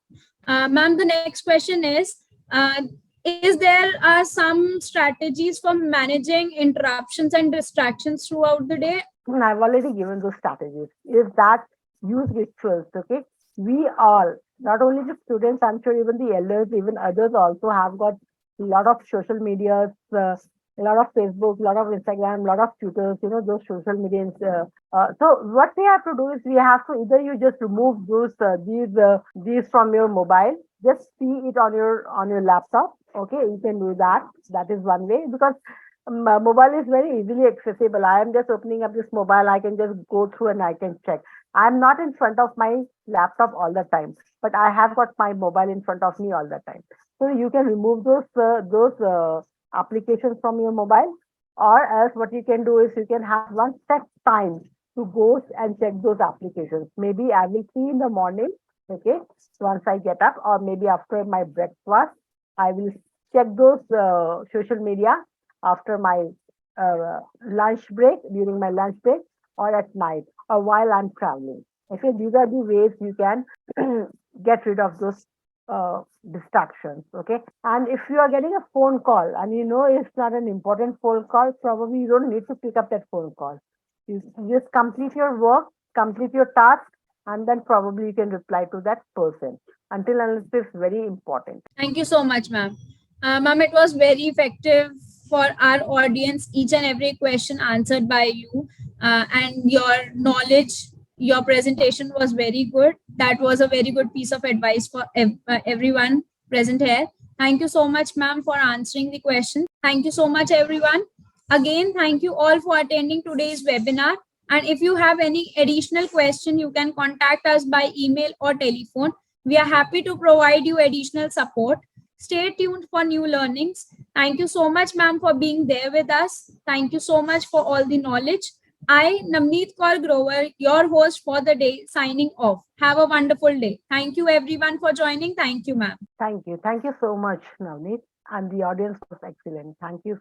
Ma'am, the next question is there some strategies for managing interruptions and distractions throughout the day? I've already given those strategies. Is that use rituals, okay? We all, not only the students, I'm sure even the elders, even others also have got a lot of social medias, a lot of Facebook, a lot of Instagram, a lot of tutors, those social medias. So what we have to do is we have to either you just remove these from your mobile, just see it on your laptop. Okay, you can do that. That is one way because mobile is very easily accessible. I am just opening up this mobile. I can just go through and I can check. I'm not in front of my laptop all the time, but I have got my mobile in front of me all the time. So you can remove those applications from your mobile, or else what you can do is you can have one set time to go and check those applications. Maybe I will see in the morning. Okay, once I get up, or maybe after my breakfast, I will check those social media after my lunch break, during my lunch break, or at night, or while I'm traveling. Okay, these are the ways you can get rid of those distractions. Okay, and if you are getting a phone call and you know it's not an important phone call, probably you don't need to pick up that phone call. You just complete your work, complete your task, and then probably you can reply to that person until unless it's very important. Thank you so much, ma'am. Ma'am, it was very effective for our audience. Each and every question answered by you, and your knowledge, your presentation was very good. That was a very good piece of advice for everyone present here. Thank you so much, ma'am, for answering the questions. Thank you so much, everyone. Again, thank you all for attending today's webinar. And if you have any additional question, you can contact us by email or telephone. We are happy to provide you additional support. Stay tuned for new learnings. Thank you so much, ma'am, for being there with us. Thank you so much for all the knowledge. I, Namneet Kaur Grover, your host for the day, signing off. Have a wonderful day. Thank you, everyone, for joining. Thank you, ma'am. Thank you. Thank you so much, Navneet. And the audience was excellent. Thank you